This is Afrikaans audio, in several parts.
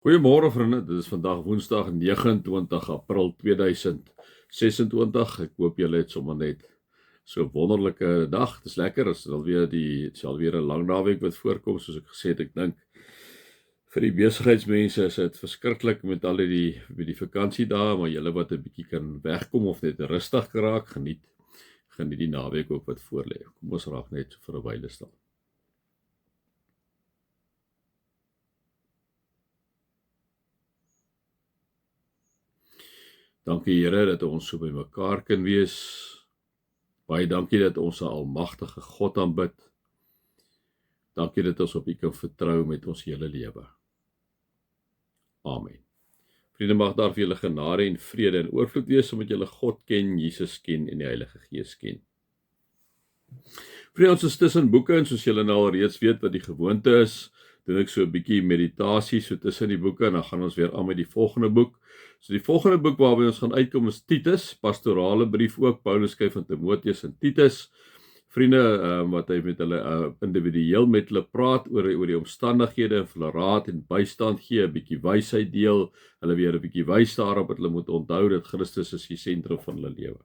Goeiemôre vriende, dit is vandag Woensdag 29 April 2026. Ek hoop julle het sommer net so 'n wonderlike dag. Dit is lekker, dit is alweer 'n lang naweek wat voorkom, soos ek gesê het. Ek dink vir die besigheidsmense is dit verskriklik met al die vakansiedae, maar julle wat 'n bietjie kan wegkom of net rustig geraak, geniet die naweek ook wat voorlê. Kom ons raak net so vir 'n wyle stil. Dankie Here dat ons so by mekaar kan wees. Baie dankie dat ons 'n almagtige God aanbid. Dankie dat ons op U kan vertrou met ons hele lewe. Amen. Vriende, mag daar vir julle genade en vrede en oorvloed wees omdat julle God ken, Jesus ken en die Heilige Gees ken. Vriende, ons is tussen boeke en soos julle nou al reeds weet wat die gewoonte is, doen ek so 'n bietjie meditasie so tussen die boeke en dan gaan ons weer aan met die volgende boek. So die volgende boek waarby ons gaan uitkom is Titus, pastorale brief ook. Paulus skryf aan Timoteus en Titus. Vriende wat hy met hulle individueel met hulle praat oor die omstandighede en hulle raad en bystand gee, 'n bietjie wysheid deel, hulle weer 'n bietjie wys daarop dat hulle moet onthou dat Christus is die sentrum van hulle lewe.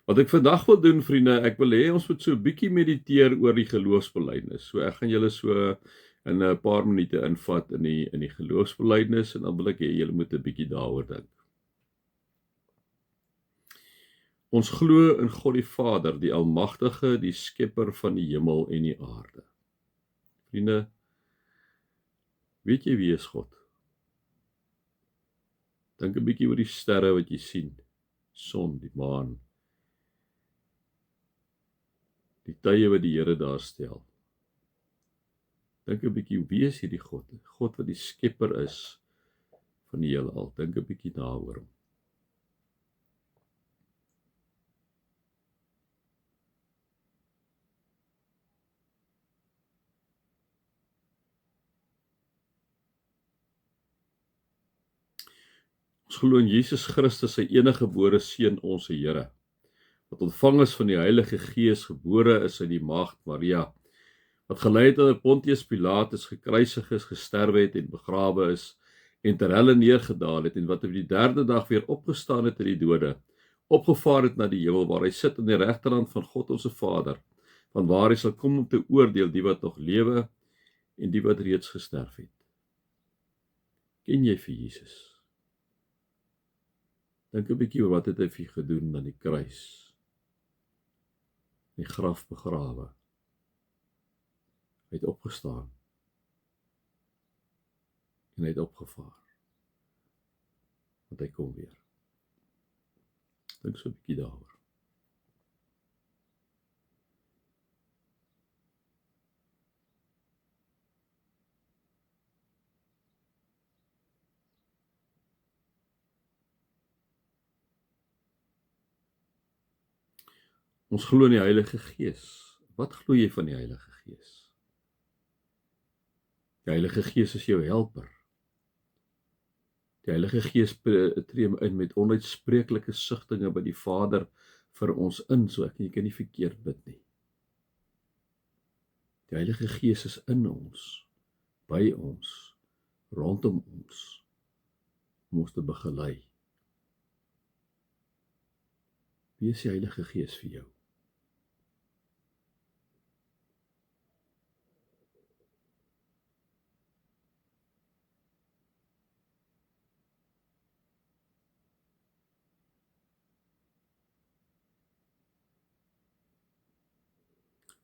Wat ek vandag wil doen, vriende, ek wil hê ons moet so 'n bietjie mediteer oor die geloofsbelijdenis. So ek gaan julle so in 'n paar minute invat in die geloofsbelijdenis en dan wil ek hê julle moet 'n bietjie daaroor dink. Ons glo in God die Vader, die Almagtige, die Skepper van die hemel en die aarde. Vriende, weet jy wie is God? Dink 'n bietjie oor die sterre wat jy sien, son, die maan, die tye wat die Here daar stel. Dink 'n bietjie, wie is hierdie God? God wat die Skepper is van die heelal. Dink 'n bietjie daaroor hom. Ons glo in Jesus Christus, sy eniggebore seun, ons Here, wat ontvang is van die Heilige Gees, gebore is uit die maagd Maria, wat gelei het onder Pontius Pilatus, gekruisig is, gesterwe het en begrawe is en ter helle neergedaal het en wat op die derde dag weer opgestaan het uit die dode, opgevaar het na die hemel waar hy sit aan die regterhand van God ons Vader, vanwaar hy sal kom om te oordeel die wat nog lewe en die wat reeds gesterf het. Ken jy vir Jesus? Dink 'n bietjie oor wat het hy vir jou gedoen aan die kruis, die graf begrawe. Hy het opgestaan en hy het opgevaar, want hy kom weer. Dink so 'n bietjie daaroor. Ons glo in die Heilige Gees. Wat glo jy van die Heilige Gees? Die Heilige Gees is jou helper. Die Heilige Gees tree in met onuitspreeklike sigtinge by die Vader vir ons in, so jy kan nie verkeerd bid nie. Die Heilige Gees is in ons, by ons, rondom ons, om ons te begelei. Wie is die Heilige Gees vir jou?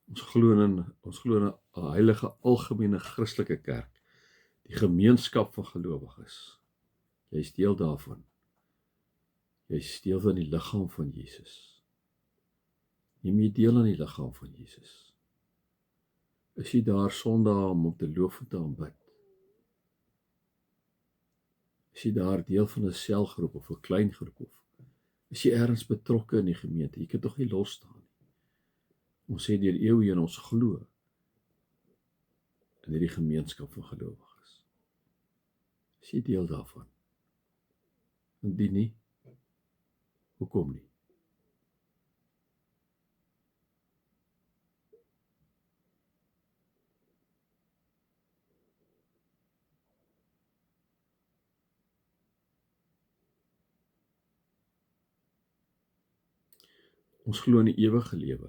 Ons glo in 'n heilige algemene Christelike kerk, die gemeenskap van gelowiges. Jy is deel daarvan. Jy is deel van die liggaam van Jesus. Neem jy deel aan die liggaam van Jesus? Is jy daar Sondae om te loof en te aanbid? Is jy daar deel van 'n selgroep of 'n klein groep of is jy ergens betrokke in die gemeente? Jy kan tog nie los staan nie. Ons sê deur eeue en ons glo in hierdie gemeenskap van gelowiges. Is jy deel daarvan? Indien nie, hoekom nie? Ons glo in die ewige lewe.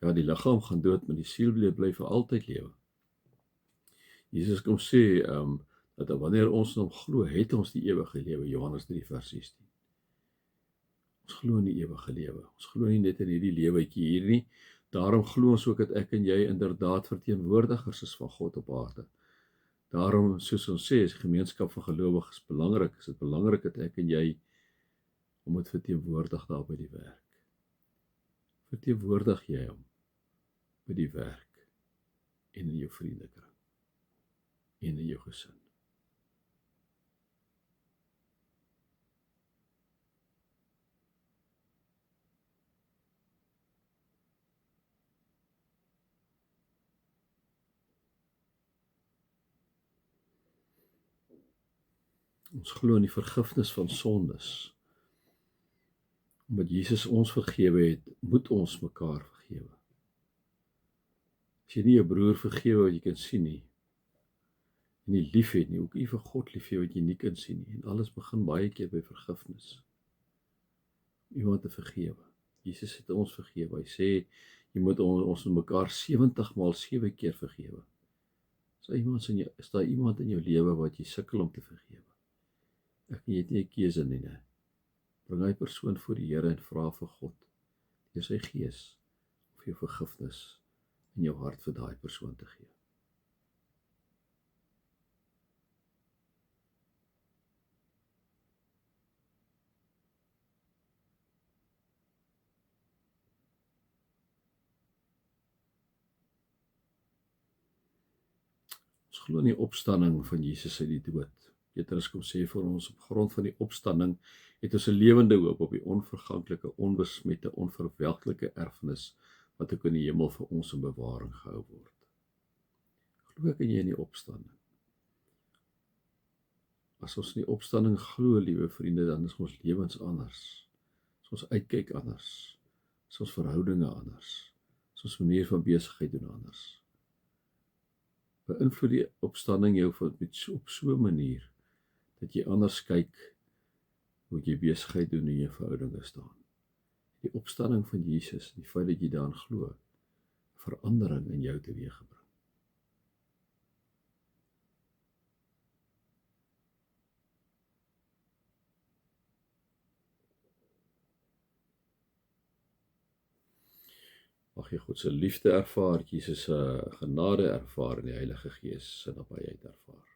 Ja, die liggaam gaan dood, maar die siel bly vir altyd lewe. Jesus kom sê, dat wanneer ons in hom glo, het ons die ewige lewe, Johannes 3 vers 16. Ons glo in die ewige lewe. Ons glo nie net in hierdie lewetjie hier nie. Daarom glo ons ook dat ek en jy inderdaad verteenwoordigers is van God op aarde. Daarom, soos ons sê, is die gemeenskap van gelowiges belangrik. Is dit belangrik dat ek en jy om het verteenwoordig daar by die werk. Verteenwoordig jy hom by die werk en in jou vriendekring en in jou gesin. Ons glo in die vergifnis van sondes. Omdat Jesus ons vergewe het, moet ons mekaar vergewe. As jy nie jou broer vergewe wat jy kan sien nie, en nie lief het nie, ook nie vir God lief het wat jy nie kan sien nie, en alles begin baie keer by vergifnis. Iemand te vergewe. Jesus het ons vergewe. Hy sê, jy moet ons mekaar 70 maal 7 keer vergewe. Is daar iemand in jou lewe wat jy sukkel om te vergewe? Ek het nie 'n keuse nie, né? Bring hy persoon voor die Here en vra vir God, deur sy Gees, of jou vergifnis in jou hart vir daai persoon te gee. Ons glo in die opstanding van Jesus uit die dood. Petrus kom sê vir ons, op grond van die opstanding het ons 'n lewende hoop op die onverganklike, onbesmette, onverwelklike erfenis wat ook in die hemel vir ons in bewaring gehou word. Glo ek en jy in die opstanding? As ons in die opstanding glo, liewe vriende, dan is ons lewens anders. Is ons uitkyk anders. Is ons verhoudinge anders. Is ons manier van besigheid doen anders. Beïnvloed die opstanding jou op so 'n manier dat jy anders kyk hoe jy besigheid doen en jou verhoudinge staan. Die opstanding van Jesus, die feit dat jy daarin glo, verandering in jou teweeggebring. Mag jy God se liefde ervaar, Jesus se genade ervaar en die Heilige Gees se nabyheid ervaar.